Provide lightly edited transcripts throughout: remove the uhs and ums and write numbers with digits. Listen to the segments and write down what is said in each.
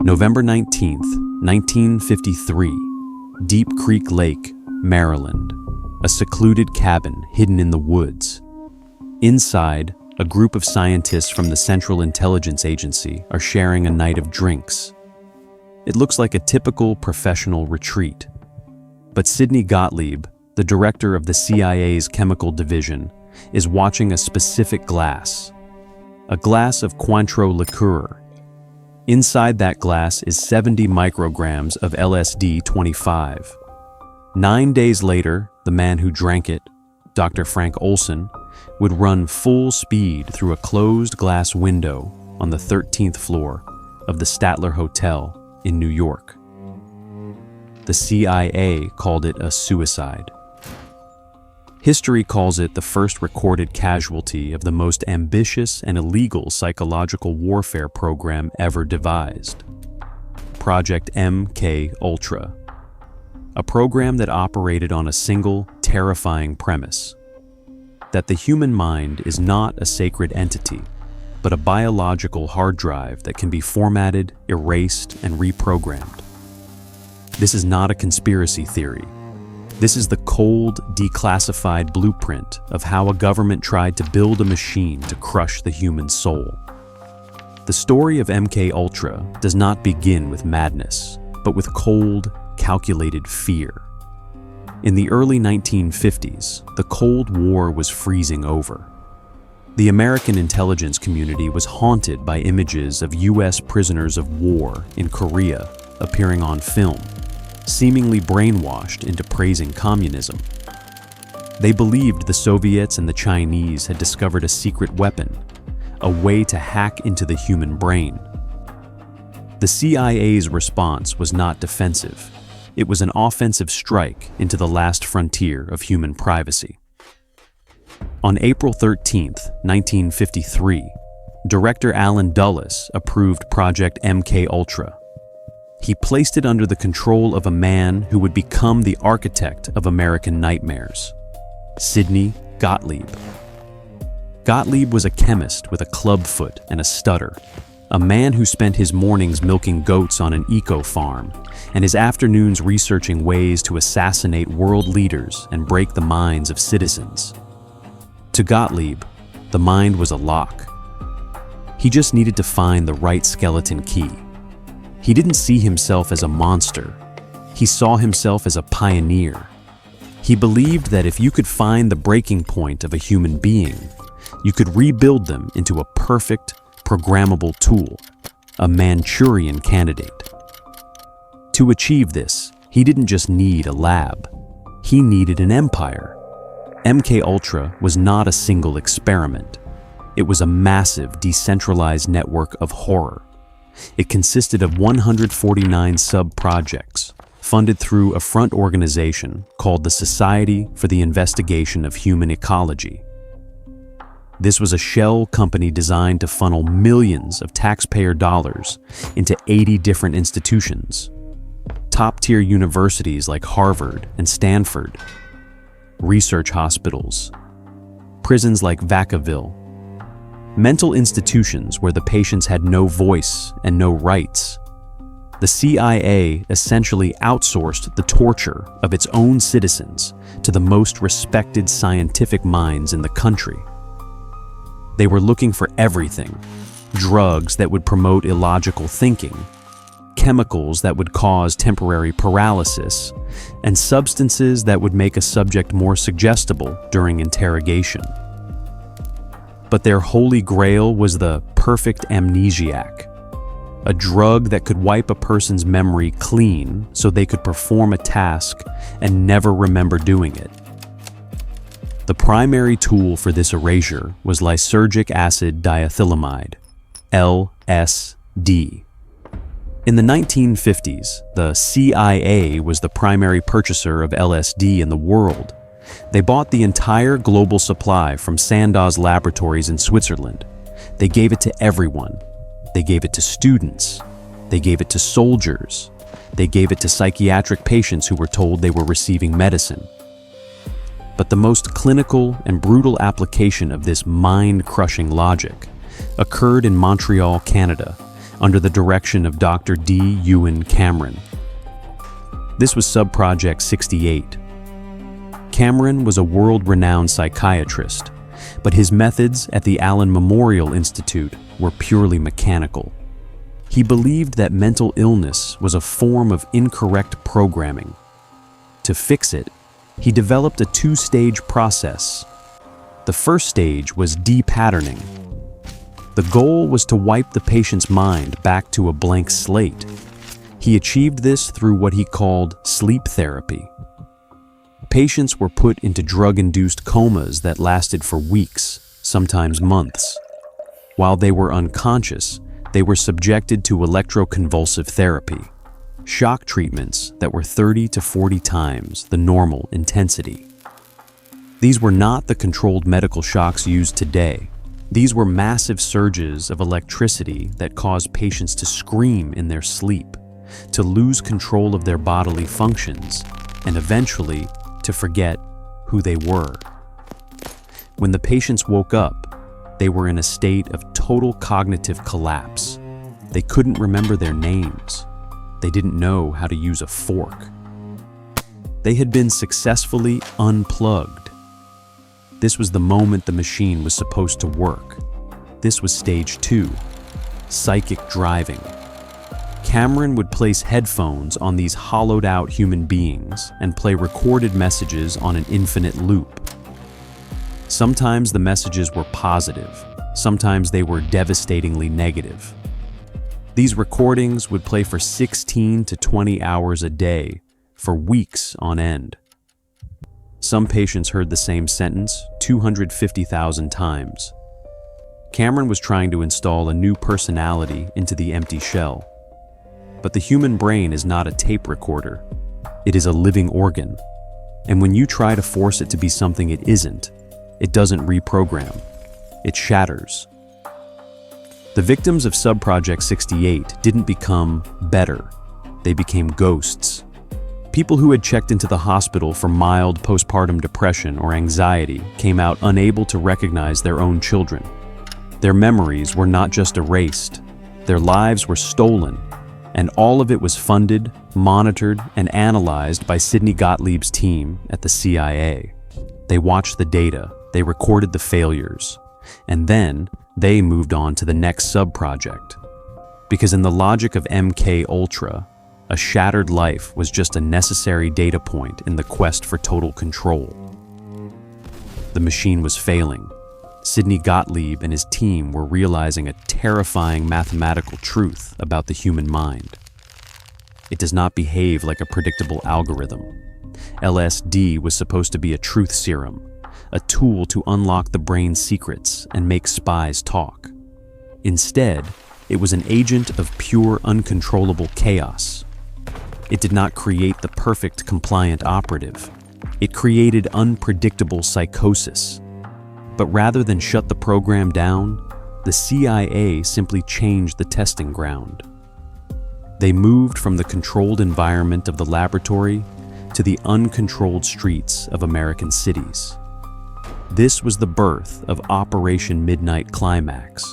November 19th, 1953, Deep Creek Lake, Maryland. A secluded cabin hidden in the woods. Inside, a group of scientists from the Central Intelligence Agency are sharing a night of drinks. It looks like a typical professional retreat. But Sidney Gottlieb, the director of the CIA's chemical division, is watching a specific glass. A glass of Cointreau liqueur. Inside that glass is 70 micrograms of LSD-25. 9 days later, the man who drank it, Dr. Frank Olson, would run full speed through a closed glass window on the 13th floor of the Statler Hotel in New York. The CIA called it a suicide. History calls it the first recorded casualty of the most ambitious and illegal psychological warfare program ever devised, Project MKUltra, a program that operated on a single, terrifying premise: that the human mind is not a sacred entity, but a biological hard drive that can be formatted, erased, and reprogrammed. This is not a conspiracy theory. This is the cold, declassified blueprint of how a government tried to build a machine to crush the human soul. The story of MKUltra does not begin with madness, but with cold, calculated fear. In the early 1950s, the Cold War was freezing over. The American intelligence community was haunted by images of U.S. prisoners of war in Korea appearing on film, seemingly brainwashed into praising communism. They believed the Soviets and the Chinese had discovered a secret weapon, a way to hack into the human brain. The CIA's response was not defensive. It was an offensive strike into the last frontier of human privacy. On April 13, 1953, Director Allen Dulles approved Project MKUltra. He placed it under the control of a man who would become the architect of American nightmares, Sidney Gottlieb. Gottlieb was a chemist with a clubfoot and a stutter, a man who spent his mornings milking goats on an eco-farm and his afternoons researching ways to assassinate world leaders and break the minds of citizens. To Gottlieb, the mind was a lock. He just needed to find the right skeleton key. He didn't see himself as a monster. He saw himself as a pioneer. He believed that if you could find the breaking point of a human being, you could rebuild them into a perfect, programmable tool, a Manchurian candidate. To achieve this, he didn't just need a lab. He needed an empire. MKUltra was not a single experiment. It was a massive, decentralized network of horror. It consisted of 149 subprojects, funded through a front organization called the Society for the Investigation of Human Ecology. This was a shell company designed to funnel millions of taxpayer dollars into 80 different institutions. Top-tier universities like Harvard and Stanford, research hospitals, prisons like Vacaville, mental institutions where the patients had no voice and no rights. The CIA essentially outsourced the torture of its own citizens to the most respected scientific minds in the country. They were looking for everything: drugs that would promote illogical thinking, chemicals that would cause temporary paralysis, and substances that would make a subject more suggestible during interrogation. But their holy grail was the perfect amnesiac, a drug that could wipe a person's memory clean so they could perform a task and never remember doing it. The primary tool for this erasure was lysergic acid diethylamide, LSD. In the 1950s, the CIA was the primary purchaser of LSD in the world. They bought the entire global supply from Sandoz Laboratories in Switzerland. They gave it to everyone. They gave it to students. They gave it to soldiers. They gave it to psychiatric patients who were told they were receiving medicine. But the most clinical and brutal application of this mind-crushing logic occurred in Montreal, Canada, under the direction of Dr. Ewen Cameron. This was Subproject 68. Cameron was a world-renowned psychiatrist, but his methods at the Allan Memorial Institute were purely mechanical. He believed that mental illness was a form of incorrect programming. To fix it, he developed a two-stage process. The first stage was Depatterning. The goal was to wipe the patient's mind back to a blank slate. He achieved this through what he called sleep therapy. Patients were put into drug-induced comas that lasted for weeks, sometimes months. While they were unconscious, they were subjected to electroconvulsive therapy, shock treatments that were 30 to 40 times the normal intensity. These were not the controlled medical shocks used today. These were massive surges of electricity that caused patients to scream in their sleep, to lose control of their bodily functions, and eventually to forget who they were. When the patients woke up, they were in a state of total cognitive collapse. They couldn't remember their names. They didn't know how to use a fork. They had been successfully unplugged. This was the moment the machine was supposed to work. This was stage 2, psychic driving. Cameron would place headphones on these hollowed-out human beings and play recorded messages on an infinite loop. Sometimes the messages were positive, sometimes they were devastatingly negative. These recordings would play for 16 to 20 hours a day, for weeks on end. Some patients heard the same sentence 250,000 times. Cameron was trying to install a new personality into the empty shell. But the human brain is not a tape recorder. It is a living organ. And when you try to force it to be something it isn't, it doesn't reprogram. It shatters. The victims of Subproject 68 didn't become better. They became ghosts. People who had checked into the hospital for mild postpartum depression or anxiety came out unable to recognize their own children. Their memories were not just erased, their lives were stolen, and all of it was funded, monitored, and analyzed by Sidney Gottlieb's team at the CIA. They watched the data, they recorded the failures, and then they moved on to the next subproject. Because in the logic of MKUltra, a shattered life was just a necessary data point in the quest for total control. The machine was failing. Sidney Gottlieb and his team were realizing a terrifying mathematical truth about the human mind. It does not behave like a predictable algorithm. LSD was supposed to be a truth serum, a tool to unlock the brain's secrets and make spies talk. Instead, it was an agent of pure, uncontrollable chaos. It did not create the perfect, compliant operative. It created unpredictable psychosis. But rather than shut the program down, the CIA simply changed the testing ground. They moved from the controlled environment of the laboratory to the uncontrolled streets of American cities. This was the birth of Operation Midnight Climax.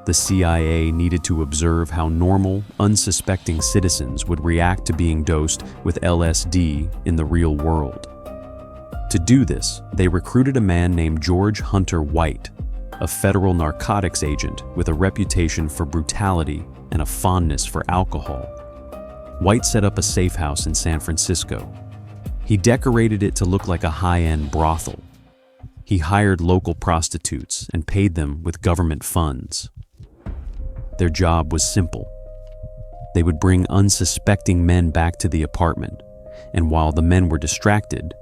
The CIA needed to observe how normal, unsuspecting citizens would react to being dosed with LSD in the real world. To do this, they recruited a man named George Hunter White, a federal narcotics agent with a reputation for brutality and a fondness for alcohol. White set up a safe house in San Francisco. He decorated it to look like a high-end brothel. He hired local prostitutes and paid them with government funds. Their job was simple. They would bring unsuspecting men back to the apartment, and while the men were distracted,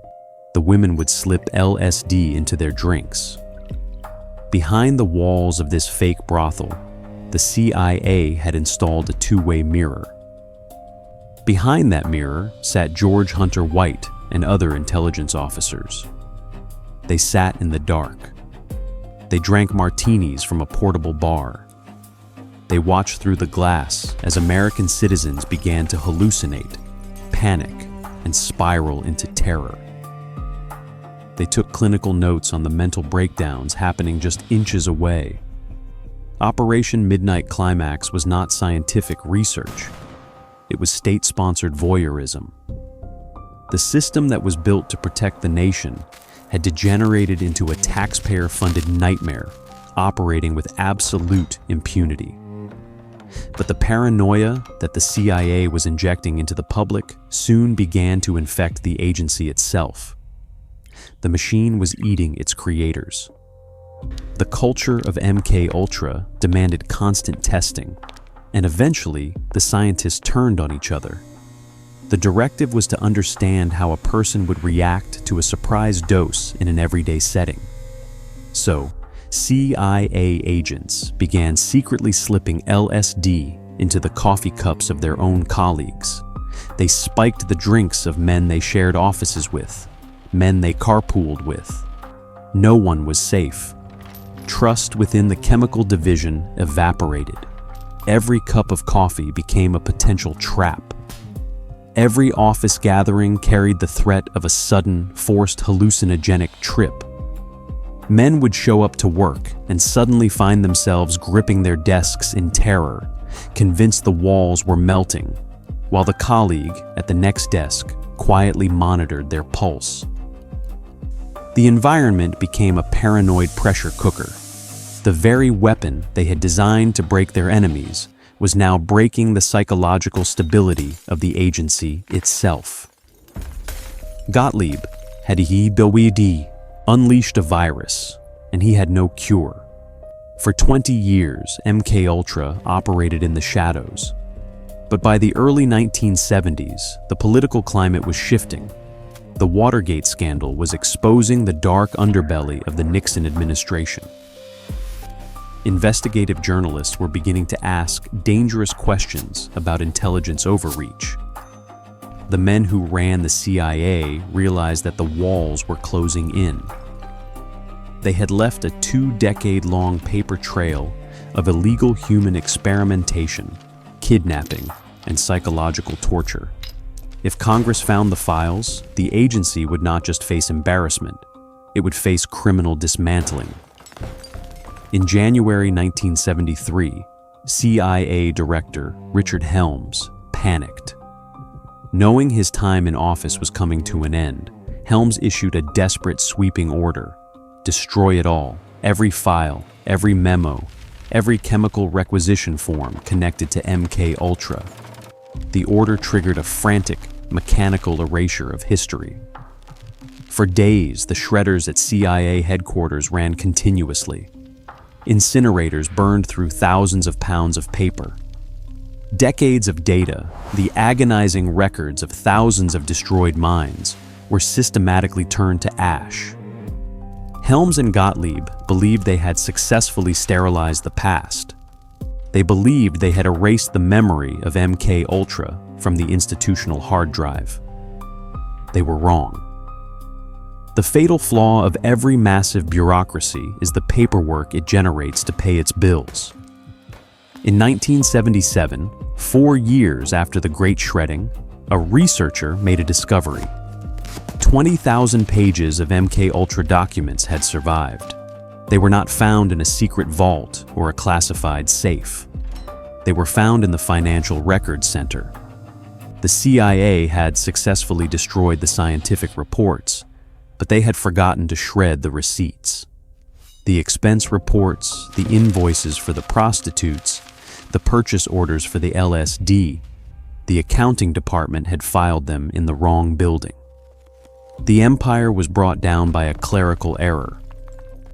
the women would slip LSD into their drinks. Behind the walls of this fake brothel, the CIA had installed a two-way mirror. Behind that mirror sat George Hunter White and other intelligence officers. They sat in the dark. They drank martinis from a portable bar. They watched through the glass as American citizens began to hallucinate, panic, and spiral into terror. They took clinical notes on the mental breakdowns happening just inches away. Operation Midnight Climax was not scientific research. It was state-sponsored voyeurism. The system that was built to protect the nation had degenerated into a taxpayer-funded nightmare, operating with absolute impunity. But the paranoia that the CIA was injecting into the public soon began to infect the agency itself. The machine was eating its creators. The culture of MKUltra demanded constant testing, and eventually the scientists turned on each other. The directive was to understand how a person would react to a surprise dose in an everyday setting. So, CIA agents began secretly slipping LSD into the coffee cups of their own colleagues. They spiked the drinks of men they shared offices with, men they carpooled with. No one was safe. Trust within the chemical division evaporated. Every cup of coffee became a potential trap. Every office gathering carried the threat of a sudden, forced hallucinogenic trip. Men would show up to work and suddenly find themselves gripping their desks in terror, convinced the walls were melting, while the colleague at the next desk quietly monitored their pulse. The environment became a paranoid pressure cooker. The very weapon they had designed to break their enemies was now breaking the psychological stability of the agency itself. Gottlieb had unleashed a virus, and he had no cure. For 20 years, MKUltra operated in the shadows. But by the early 1970s, the political climate was shifting. The Watergate scandal was exposing the dark underbelly of the Nixon administration. Investigative journalists were beginning to ask dangerous questions about intelligence overreach. The men who ran the CIA realized that the walls were closing in. They had left a 2-decade-long paper trail of illegal human experimentation, kidnapping, and psychological torture. If Congress found the files, the agency would not just face embarrassment, it would face criminal dismantling. In January 1973, CIA Director Richard Helms panicked. Knowing his time in office was coming to an end, Helms issued a desperate sweeping order: destroy it all, every file, every memo, every chemical requisition form connected to MKUltra. The order triggered a frantic, mechanical erasure of history. For days, the shredders at CIA headquarters ran continuously. Incinerators burned through thousands of pounds of paper. Decades of data, the agonizing records of thousands of destroyed minds, were systematically turned to ash. Helms and Gottlieb believed they had successfully sterilized the past. They believed they had erased the memory of MKUltra from the institutional hard drive. They were wrong. The fatal flaw of every massive bureaucracy is the paperwork it generates to pay its bills. In 1977, 4 years after the Great Shredding, a researcher made a discovery. 20,000 pages of MKUltra documents had survived. They were not found in a secret vault or a classified safe. They were found in the Financial Records Center. The CIA had successfully destroyed the scientific reports, but they had forgotten to shred the receipts. The expense reports, the invoices for the prostitutes, the purchase orders for the LSD, the accounting department had filed them in the wrong building. The empire was brought down by a clerical error.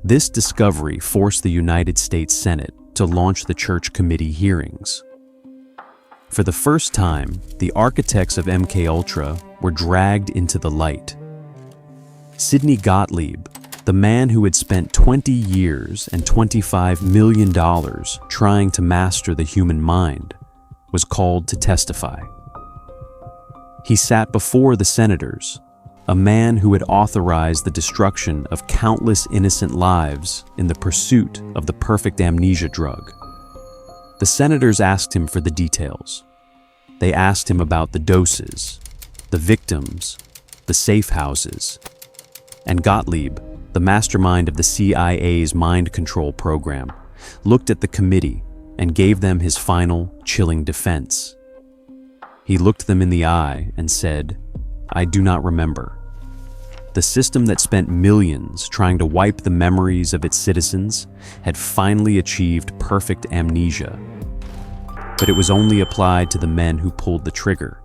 This discovery forced the United States Senate to launch the Church Committee hearings. For the first time, the architects of MKUltra were dragged into the light. Sidney Gottlieb, the man who had spent 20 years and $25 million trying to master the human mind, was called to testify. He sat before the senators, a man who had authorized the destruction of countless innocent lives in the pursuit of the perfect amnesia drug. The senators asked him for the details. They asked him about the doses, the victims, the safe houses. And Gottlieb, the mastermind of the CIA's mind control program, looked at the committee and gave them his final, chilling defense. He looked them in the eye and said, "I do not remember." The system that spent millions trying to wipe the memories of its citizens had finally achieved perfect amnesia. But it was only applied to the men who pulled the trigger.